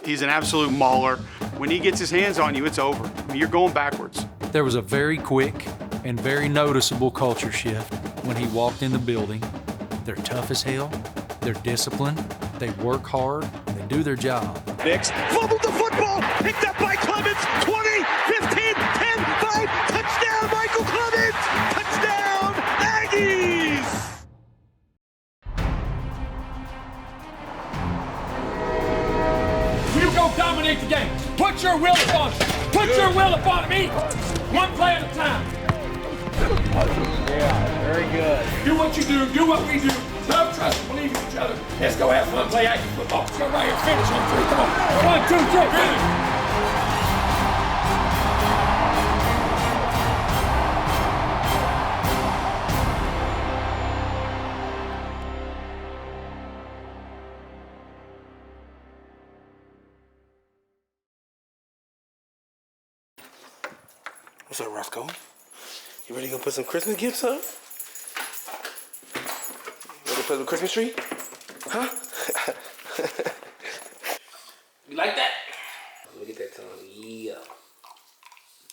He's an absolute mauler. When he gets his hands on you, it's over. I mean, you're going backwards. There was a very quick and very noticeable culture shift when he walked in the building. They're tough as hell, they're disciplined, they work hard, and they do their job. Nix fumbled the football, picked up by Clemens, 20, 15, 10, 5, touchdown, Michael Clemens, touchdown, Aggies! You go dominate the game. Put your will upon it. Put your will upon me. One play at a time. Yeah, very good. Do what you do what we do. Love, trust, believe in each other. Let's go have fun, play Aggie football. Let's go right here, finish on 3. Come on. 1, 2, 3, finish. What's up, Roscoe? You ready to go put some Christmas gifts up? Ready to put the Christmas tree? Huh? You like that? Look at that tongue. Yeah.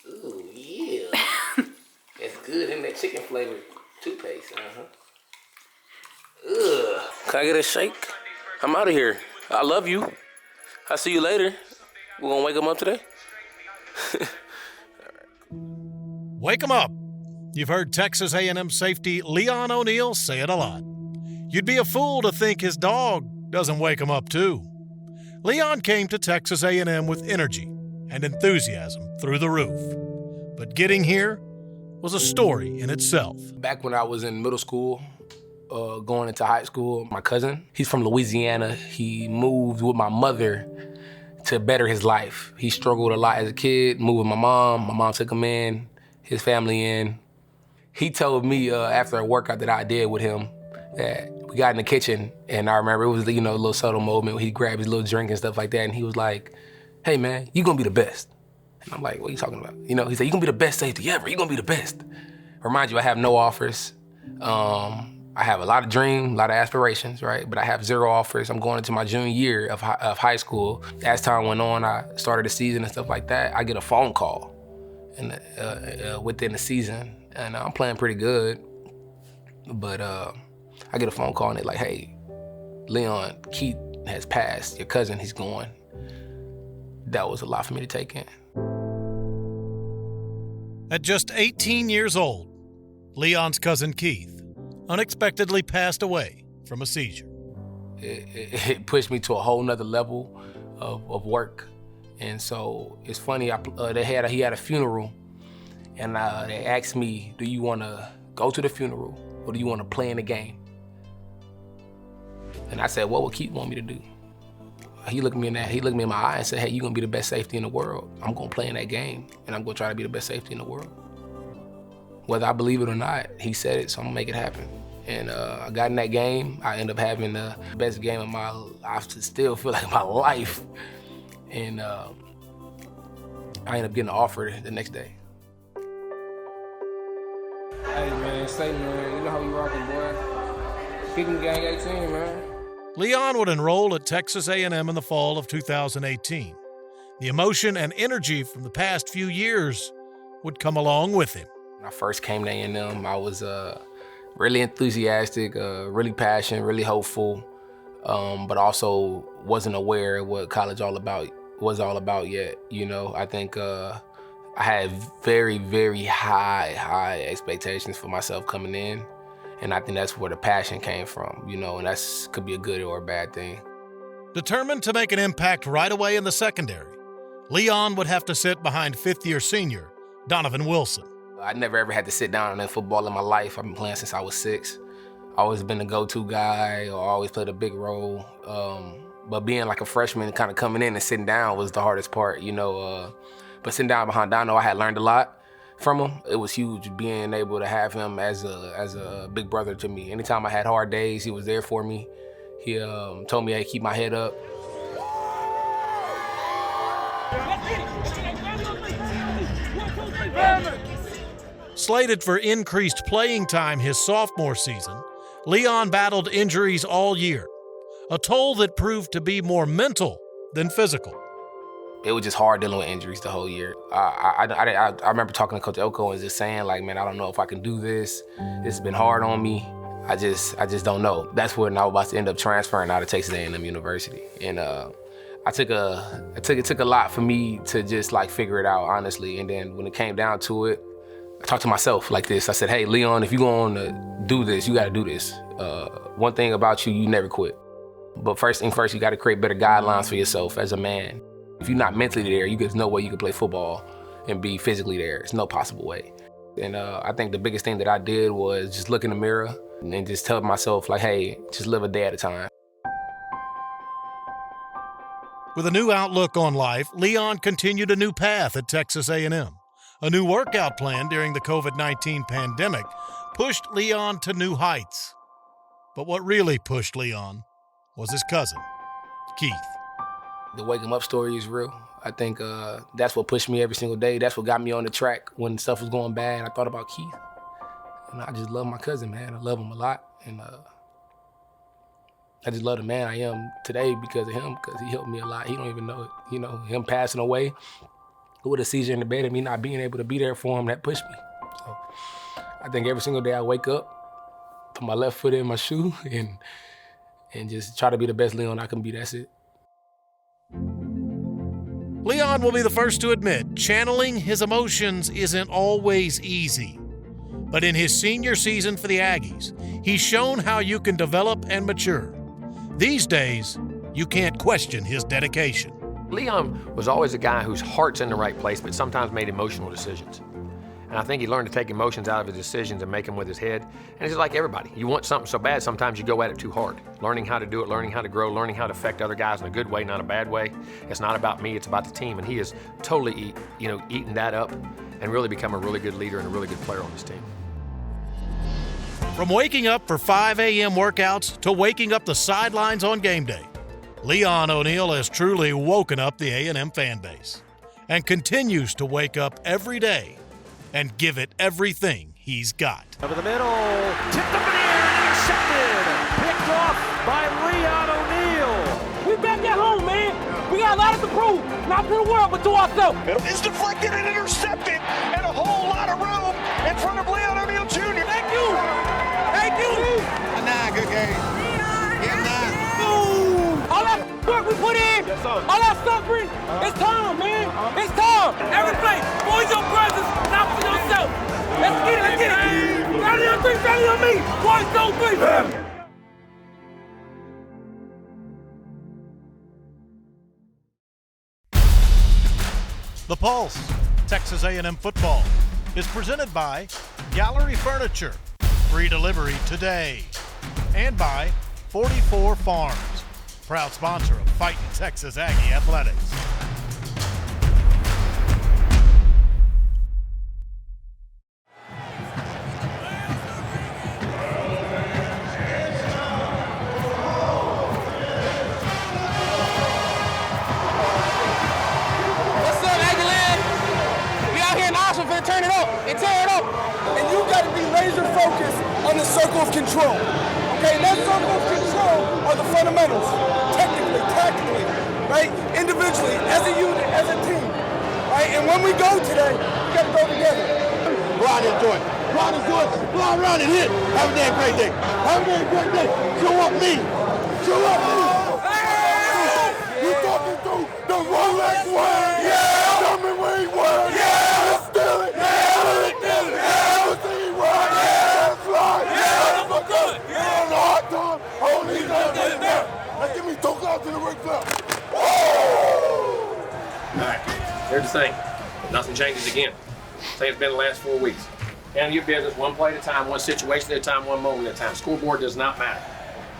Ooh, yeah. That's good, isn't that chicken flavored toothpaste? Ugh. Can I get a shake? I'm out of here. I love you. I'll see you later. We gonna wake him up today? Wake 'em up. You've heard Texas A&M safety Leon O'Neal say it a lot. You'd be a fool to think his dog doesn't wake him up too. Leon came to Texas A&M with energy and enthusiasm through the roof. But getting here was a story in itself. Back when I was in middle school, going into high school, my cousin, he's from Louisiana. He moved with my mother to better his life. He struggled a lot as a kid, moved with my mom. My mom took him in. His family in. He told me after a workout that I did with him that we got in the kitchen, and I remember it was, a little subtle moment where he grabbed his little drink and stuff like that, and he was like, "Hey man, you gonna be the best." And I'm like, "What are you talking about?" He said, "You gonna be the best safety ever. You gonna be the best." Remind you, I have no offers. I have a lot of dreams, a lot of aspirations, right? But I have 0 offers. I'm going into my junior year of high school. As time went on, I started the season and stuff like that. I get a phone call within the season, and I'm playing pretty good, but I get a phone call and they're like, "Hey, Leon, Keith has passed, your cousin, he's gone." That was a lot for me to take in. At just 18 years old, Leon's cousin Keith unexpectedly passed away from a seizure. It pushed me to a whole nother level of work. And so it's funny, he had a funeral, and they asked me, "Do you want to go to the funeral or do you want to play in the game?" And I said, "What would Keith want me to do?" He looked me in my eye and said, "Hey, you're going to be the best safety in the world. I'm going to play in that game, and I'm going to try to be the best safety in the world." Whether I believe it or not, he said it, so I'm going to make it happen. And I got in that game. I ended up having the best game of my life. I still feel like my life. And I ended up getting an offer the next day. Hey man, say man, you know how we rockin', boy. Kicking gang 18, man. Leon would enroll at Texas A&M in the fall of 2018. The emotion and energy from the past few years would come along with him. When I first came to A&M, I was really enthusiastic, really passionate, really hopeful, but also wasn't aware of what college was all about yet. I think I had very, very high expectations for myself coming in, and I think that's where the passion came from, and that's could be a good or a bad thing. Determined to make an impact right away in the secondary, Leon would have to sit behind fifth-year senior Donovan Wilson. I never ever had to sit down and play football in my life. I've been playing since I was 6. Always been the go-to guy, or always played a big role. But being like a freshman and kind of coming in and sitting down was the hardest part, But sitting down behind Dono, I had learned a lot from him. It was huge being able to have him as a big brother to me. Anytime I had hard days, he was there for me. He told me, "Hey, keep my head up." Slated for increased playing time his sophomore season, Leon battled injuries all year, a toll that proved to be more mental than physical. It was just hard dealing with injuries the whole year. I remember talking to Coach Elko and just saying, like, man, I don't know if I can do this. This has been hard on me. I just don't know. That's when I was about to end up transferring out of Texas A&M University. And it took a lot for me to just like figure it out, honestly. And then when it came down to it, I talked to myself like this. I said, hey, Leon, if you're going to do this, you got to do this. One thing about you, you never quit. But first thing first, you got to create better guidelines for yourself as a man. If you're not mentally there, there's no way you can play football and be physically there. There's no possible way. And I think the biggest thing that I did was just look in the mirror and just tell myself, like, hey, just live a day at a time. With a new outlook on life, Leon continued a new path at Texas A&M. A new workout plan during the COVID-19 pandemic pushed Leon to new heights. But what really pushed Leon was his cousin, Keith. The wake 'em up story is real. I think that's what pushed me every single day. That's what got me on the track when stuff was going bad. I thought about Keith. And I just love my cousin, man. I love him a lot. And I just love the man I am today because of him, because he helped me a lot. He don't even know it. You know, him passing away with a seizure in the bed and me not being able to be there for him, that pushed me. So I think every single day I wake up, put my left foot in my shoe and just try to be the best Leon I can be. That's it. Leon will be the first to admit channeling his emotions isn't always easy. But in his senior season for the Aggies, he's shown how you can develop and mature. These days, you can't question his dedication. Leon was always a guy whose heart's in the right place, but sometimes made emotional decisions. And I think he learned to take emotions out of his decisions and make them with his head. And it's like everybody. You want something so bad, sometimes you go at it too hard. Learning how to do it, learning how to grow, learning how to affect other guys in a good way, not a bad way. It's not about me, it's about the team. And he has totally eaten that up and really become a really good leader and a really good player on this team. From waking up for 5 a.m. workouts to waking up the sidelines on game day, Leon O'Neal has truly woken up the A&M fan base and continues to wake up every day and give it everything he's got. Over the middle, tipped up in the air and intercepted. Picked off by Leon O'Neal. We back at home, man. We got a lot to prove, not to the world, but to ourselves. It's deflected and intercepted, and a whole lot of room in front of Leon O'Neal Jr. Thank you. Thank you. A 9, good game. Yeah, 9. Boom. All that work we put in, all that suffering, it's time, man. It's time. Every play, for your presence, not for yourself. Let's get it, let's get it. Rally on 3, rally on me. 1, 2, 3. The Pulse, Texas A&M football, is presented by Gallery Furniture, free delivery today, and by 44 Farms, proud sponsor of Fighting Texas Aggie Athletics. Turn it up and tear it up. And you got to be laser focused on the circle of control. Okay, and that circle of control are the fundamentals. Technically, tactically, right? Individually, as a unit, as a team. Right? And when we go today, we got to go together. Go out and enjoy it. Go out and enjoy it. Go out around and hit. Have a damn great day. Have a damn great day. Show up me. Show up me. Hey! You talking to the Rolex word. Yeah. Tell me where he was. Yeah. Steal it. Here's the thing, nothing changes again. Same as been the last 4 weeks. Handle your business one play at a time, one situation at a time, one moment at a time. Scoreboard does not matter.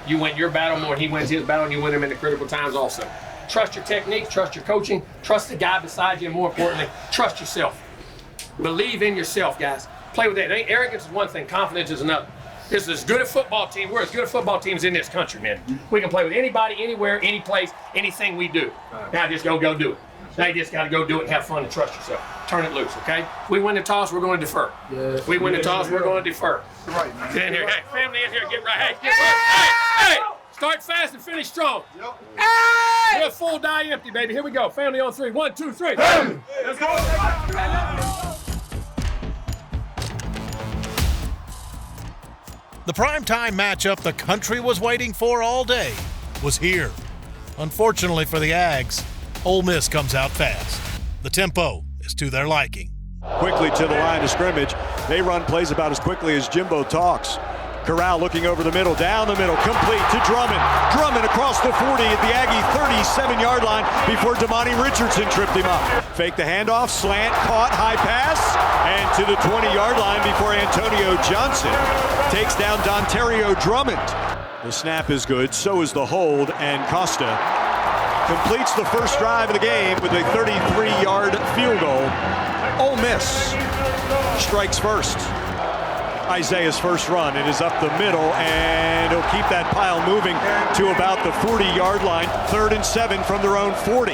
You win your battle more than he wins his battle, and you win him in the critical times also. Trust your technique, trust your coaching, trust the guy beside you, and more importantly, trust yourself. Believe in yourself, guys. Play with that. Arrogance is one thing, confidence is another. This is as good a football team. We're as good a football teams in this country, man. We can play with anybody, anywhere, any place, anything we do. Now just go do it. Now you just got to go do it and have fun and trust yourself. Turn it loose, okay? We win the toss, we're going to defer. Yeah. We win the toss, we're going to defer. Right, man. Get in here. Hey, family in here, get right. Hey, get right. Hey, Start fast and finish strong. Yep. Hey! Yeah, full die empty, baby. Here we go. Family on 3. 1, 2, 3. Hey! Let's go. The primetime matchup the country was waiting for all day was here. Unfortunately for the Ags, Ole Miss comes out fast. The tempo is to their liking. Quickly to the line of scrimmage. They run plays about as quickly as Jimbo talks. Corral looking over the middle, down the middle, complete to Drummond. Drummond across the 40 at the Aggie 37-yard line before Damani Richardson tripped him up. Fake the handoff, slant, caught, high pass, and to the 20-yard line before Antonio Johnson takes down Dontario Drummond. The snap is good, so is the hold, and Costa completes the first drive of the game with a 33-yard field goal. Ole Miss strikes first. Isaiah's first run. It is up the middle, and he'll keep that pile moving to about the 40-yard line. 3rd and 7 from their own 40.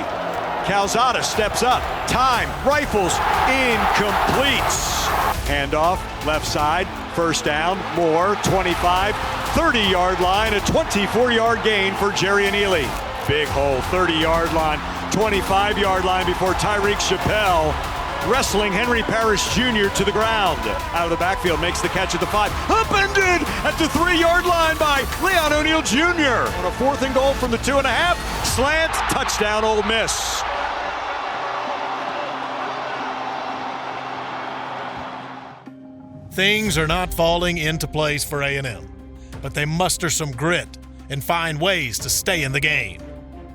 Calzada steps up. Time, rifles, incomplete. Handoff, left side, first down, more, 25, 30-yard line, a 24-yard gain for Jerry and Ely. Big hole, 30-yard line, 25-yard line before Tyreek Chappelle wrestling Henry Parrish Jr. to the ground. Out of the backfield, makes the catch at the 5. Upended at the 3-yard line by Leon O'Neal Jr. On a 4th and goal from the 2.5. Slant, touchdown Ole Miss. Things are not falling into place for A&M, but they muster some grit and find ways to stay in the game.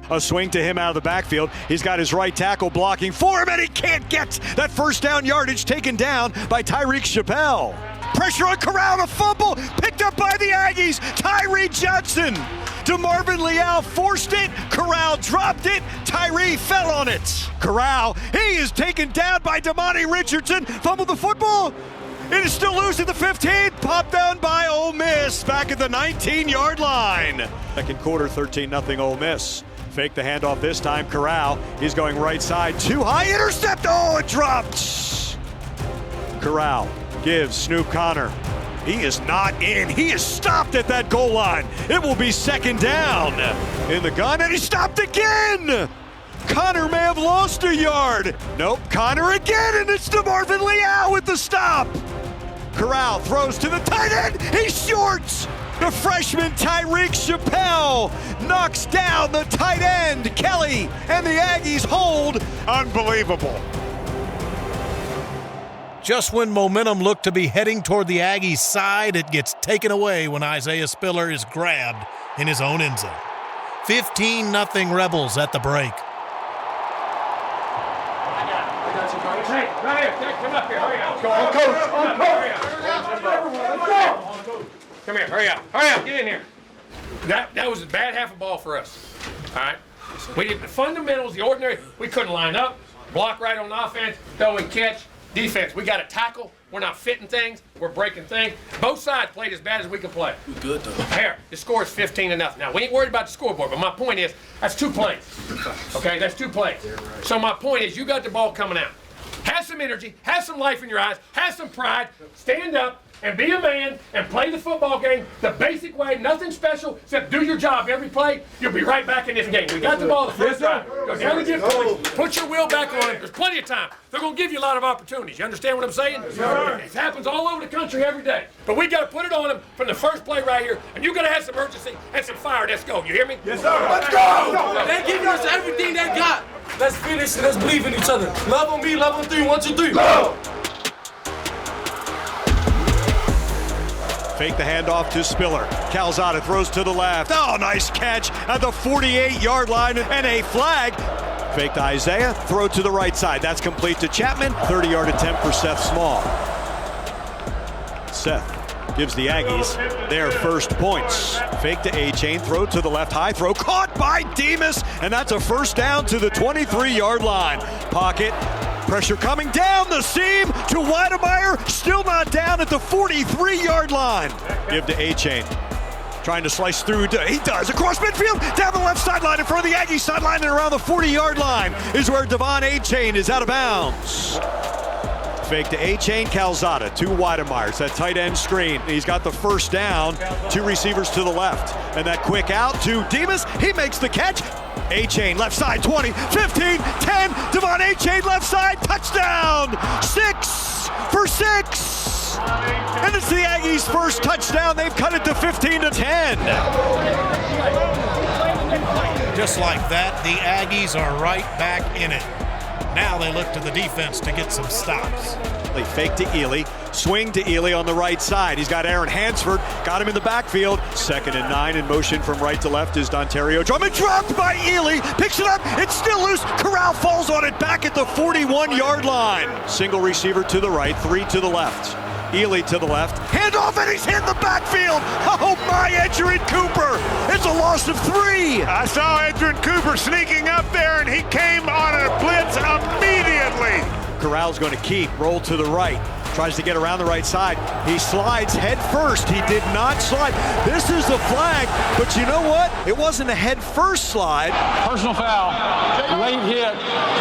A swing to him out of the backfield. He's got his right tackle blocking for him, and he can't get that first down yardage, taken down by Tyreek Chappelle. Pressure on Corral, a fumble, picked up by the Aggies. Tyree Johnson to Marvin Leal, forced it. Corral dropped it. Tyree fell on it. Corral, he is taken down by Damani Richardson. Fumbled the football. It is still loose at the 15. Popped down by Ole Miss back at the 19-yard line. Second quarter, 13-0 Ole Miss. Fake the handoff this time. Corral, he's going right side. Too high, intercept. Oh, it dropped. Corral gives Snoop Connor. He is not in. He is stopped at that goal line. It will be 2nd down in the gun, and he stopped again. Connor may have lost a yard. Nope, Connor again, and it's to Marvin Leal with the stop. Corral throws to the tight end. He's short. The freshman Tyreek Chappelle knocks down the tight end, Kelly, and the Aggies hold. Unbelievable. Just when momentum looked to be heading toward the Aggies' side, it gets taken away when Isaiah Spiller is grabbed in his own end zone. 15-0 Rebels at the break. Hey, right here. Come up here. Hurry up. On coach. Come here. Hurry up. Hurry up. Get in here. That was a bad half a ball for us. All right. We did the fundamentals, the ordinary. We couldn't line up, block right on offense, throw and catch. Defense, we got to tackle. We're not fitting things. We're breaking things. Both sides played as bad as we can play. We good though. Here, the score is 15-0. Now, we ain't worried about the scoreboard, but my point is, that's 2 plays. Okay, that's 2 plays. So my point is, you got the ball coming out. Have some energy, have some life in your eyes, have some pride, stand up and be a man and play the football game the basic way, nothing special, except do your job every play. You'll be right back in this game. We got the ball the first time. Go down and get points, put your will back on. There's plenty of time. They're going to give you a lot of opportunities. You understand what I'm saying? It happens all over the country every day. But we got to put it on them from the first play right here, and you got to have some urgency and some fire. Let's go. You hear me? Yes, sir. Let's go. They're giving us everything they got. Let's finish and let's believe in each other. Love on me, love on 3. 1, 2, 3. Go! Fake the handoff to Spiller. Calzada throws to the left. Oh, nice catch at the 48-yard line, and a flag. Fake to Isaiah, throw to the right side. That's complete to Chapman. 30-yard attempt for Seth Small. Seth gives the Aggies their first points. Fake to A-Chain, throw to the left, high throw, caught by Demas, and that's a first down to the 23-yard line. Pocket, pressure coming down the seam to Weidemeyer, still not down at the 43-yard line. Give to A-Chain. Trying to slice through, he does, across midfield, down the left sideline in front of the Aggies sideline, and around the 40-yard line is where Devon A-Chain is out of bounds. Fake to A-Chain, Calzada to Weidemeyers. That tight end screen. He's got the first down. 2 receivers to the left. And that quick out to Demas. He makes the catch. A-Chain left side, 20, 15, 10. Devon A-Chain left side, touchdown! 6 for 6. And it's the Aggies' first touchdown. They've cut it to 15-10. Just like that, the Aggies are right back in it. Now they look to the defense to get some stops. They fake to Ely, swing to Ely on the right side. He's got Aaron Hansford, got him in the backfield. 2nd and 9 in motion from right to left is Dontario Drummond. Dropped by Ely, picks it up, it's still loose. Corral falls on it back at the 41-yard line. Single receiver to the right, 3 to the left. Ely to the left, handoff, and he's hit the backfield. Oh my, Edgerrin Cooper! It's a loss of 3. I saw Edgerrin Cooper sneaking up there, and he came on a blitz immediately. Corral's going to keep, roll to the right, tries to get around the right side. He slides head first. He did not slide. This is a flag, but you know what? It wasn't a head first slide. Personal foul, late hit,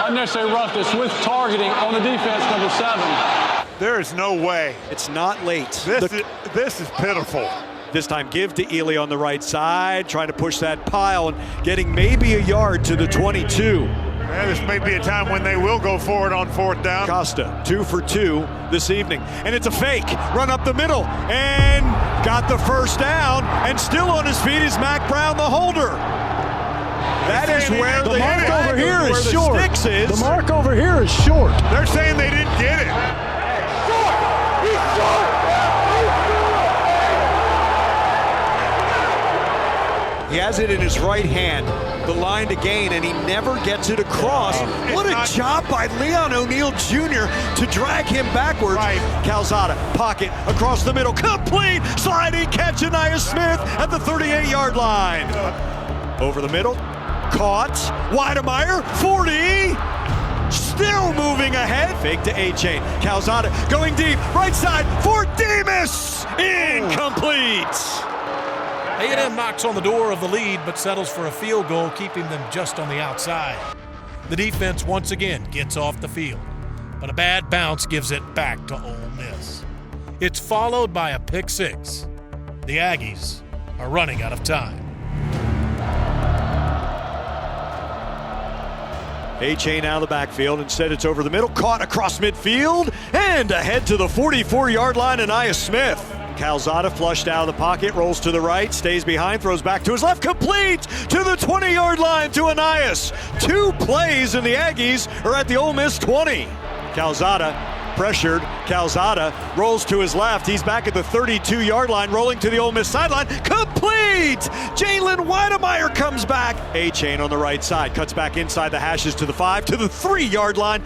unnecessary roughness with targeting on the defense, number 7. There is no way. It's not late. This is pitiful. This time give to Ely on the right side, trying to push that pile and getting maybe a yard to the 22. Yeah, this may be a time when they will go for it on 4th down. Costa, 2 for 2 this evening. And it's a fake, run up the middle, and got the first down, and still on his feet is Mac Brown, the holder. That is where the mark over here is short. The mark over here is short. They're saying they didn't get it. He has it in his right hand, the line to gain, and he never gets it across. What a job by Leon O'Neal Jr. to drag him backwards. Right. Calzada, pocket, across the middle, complete, sliding catch, Aniyah Smith at the 38-yard line. Over the middle, caught, Weidemeyer, 40, still moving ahead. Fake to A-Chain, Calzada going deep, right side for Demas, incomplete. A&M knocks on the door of the lead but settles for a field goal, keeping them just on the outside. The defense once again gets off the field, but a bad bounce gives it back to Ole Miss. It's followed by a pick 6. The Aggies are running out of time. A-Chain out of the backfield. Instead, it's over the middle, caught across midfield, and ahead to the 44-yard line, Aniyah Smith. Calzada flushed out of the pocket, rolls to the right, stays behind, throws back to his left, complete to the 20-yard line to Aniyah. 2 plays, and the Aggies are at the Ole Miss 20. Calzada pressured. Calzada rolls to his left. He's back at the 32-yard line, rolling to the Ole Miss sideline. Complete! Jalen Weidemeyer comes back. A-Chain on the right side, cuts back inside the hashes to the 5, to the 3-yard line.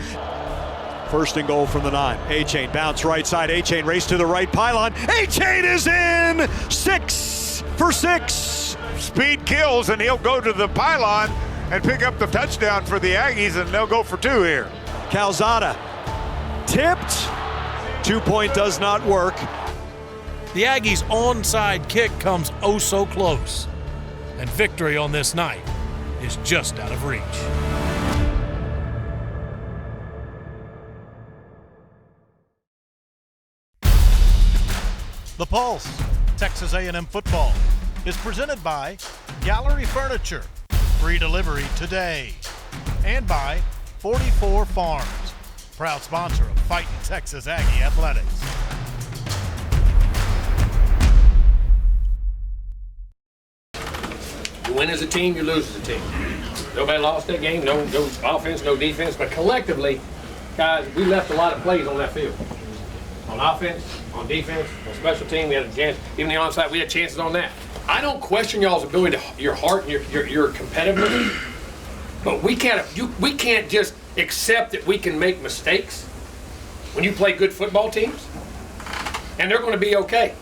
1st and goal from the 9. A-Chain bounce right side. A-Chain race to the right pylon. A-Chain is in! 6 for 6. Speed kills, and he'll go to the pylon and pick up the touchdown for the Aggies, and they'll go for 2 here. Calzada tipped. 2-point does not work. The Aggies' onside kick comes oh so close, and victory on this night is just out of reach. The Pulse, Texas A&M football, is presented by Gallery Furniture, free delivery today, and by 44 Farms, proud sponsor of Fighting Texas Aggie Athletics. You win as a team, you lose as a team. Nobody lost that game, no offense, no defense, but collectively, guys, we left a lot of plays on that field. On offense, on defense, on special team, we had a chance. Even the onside, we had chances on that. I don't question y'all's ability, your heart, and your competitiveness, but we can't just accept that we can make mistakes when you play good football teams, and they're going to be okay.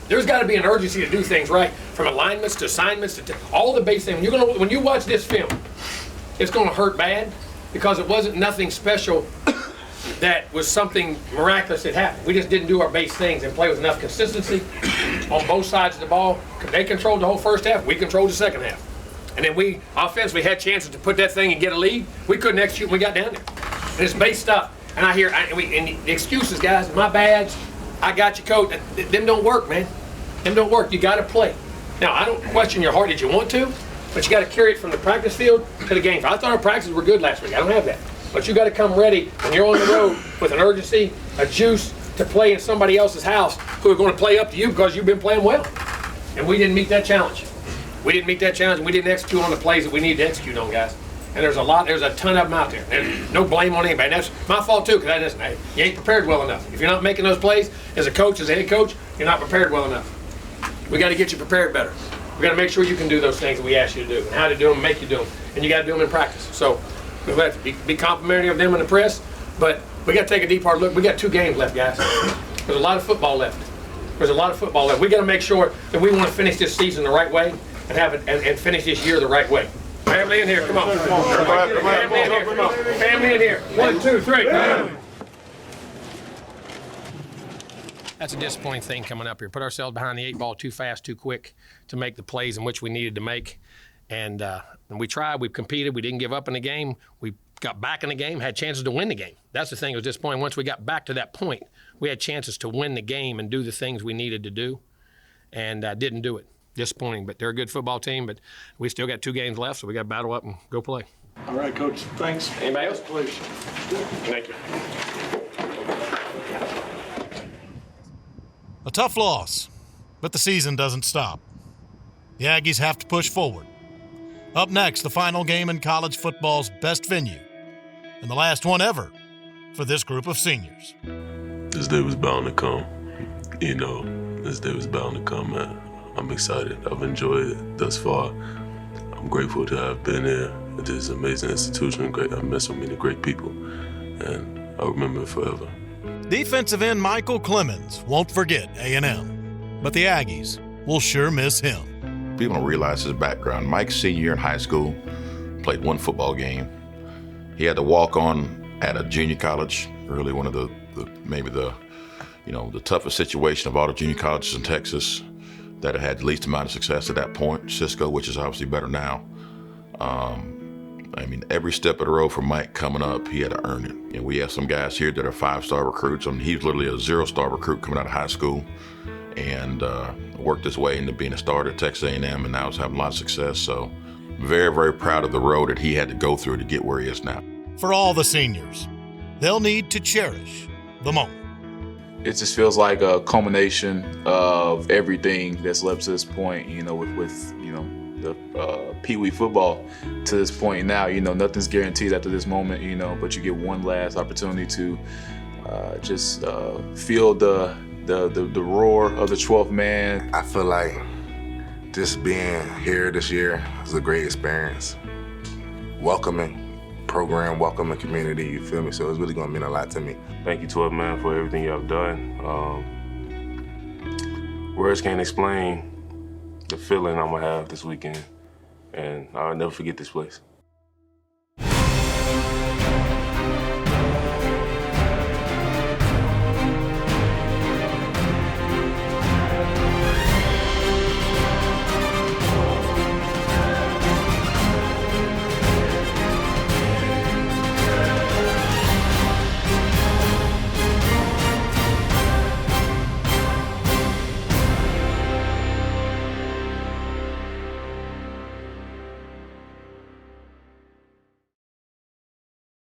There's got to be an urgency to do things right, from alignments to assignments to all the base things. When you watch this film, it's going to hurt bad because it wasn't nothing special. That was something miraculous that happened. We just didn't do our base things and play with enough consistency on both sides of the ball. They controlled the whole first half. We controlled the second half. And then we offensively had chances to put that thing and get a lead. We couldn't execute when we got down there. And it's base stuff. And I hear, and the excuses, guys, my bads, I got you, coach. Them don't work, man. Them don't work. You got to play. Now, I don't question your heart. Did you want to? But you got to carry it from the practice field to the game. I thought our practices were good last week. I don't have that. But you got to come ready when you're on the road with an urgency, a juice to play in somebody else's house who are going to play up to you because you've been playing well. And we didn't meet that challenge. We didn't meet that challenge, and we didn't execute on the plays that we need to execute on, guys. And there's a ton of them out there. There's no blame on anybody. And that's my fault too, because you ain't prepared well enough. If you're not making those plays as a coach, as a head coach, you're not prepared well enough. We got to get you prepared better. We got to make sure you can do those things that we ask you to do, and how to do them, make you do them, and you got to do them in practice. So we have to be complimentary of them in the press, but we got to take a deep hard look. We got 2 games left, guys. There's a lot of football left. There's a lot of football left. We got to make sure that we want to finish this season the right way and have it and finish this year the right way. Family in here, come on. Family in here, come on. Family in here. 1, 2, 3. That's a disappointing thing coming up here. Put ourselves behind the 8 ball too fast, too quick to make the plays in which we needed to make. And we tried, we competed, we didn't give up in the game. We got back in the game, had chances to win the game. That's the thing that was disappointing. Once we got back to that point, we had chances to win the game and do the things we needed to do, and didn't do it. Disappointing, but they're a good football team, but we still got 2 games left, so we got to battle up and go play. All right, Coach. Thanks. Anybody else? Please. Thank you. A tough loss, but the season doesn't stop. The Aggies have to push forward. Up next, the final game in college football's best venue, and the last one ever for this group of seniors. This day was bound to come. This day was bound to come, man. I'm excited. I've enjoyed it thus far. I'm grateful to have been here at this amazing institution. I've met so many great people, and I'll remember it forever. Defensive end Michael Clemens won't forget A&M, but the Aggies will sure miss him. People don't realize his background. Mike's senior year in high school, played 1 football game. He had to walk on at a junior college, really one of the toughest situation of all the junior colleges in Texas that had the least amount of success at that point. Cisco, which is obviously better now. Every step of the road for Mike coming up, he had to earn it. And we have some guys here that are 5-star recruits. He was literally a 0-star recruit coming out of high school, and worked his way into being a starter at Texas A&M, and now is having a lot of success. So very, very proud of the road that he had to go through to get where he is now. For all the seniors, they'll need to cherish the moment. It just feels like a culmination of everything that's led to this point, with the Pee Wee football to this point now. Nothing's guaranteed after this moment, but you get one last opportunity to just feel the roar of the 12th man. I feel like just being here this year is a great experience. Welcoming program, welcoming community, you feel me? So it's really gonna mean a lot to me. Thank you, 12 man, for everything you have done. Words can't explain the feeling I'm gonna have this weekend, and I'll never forget this place.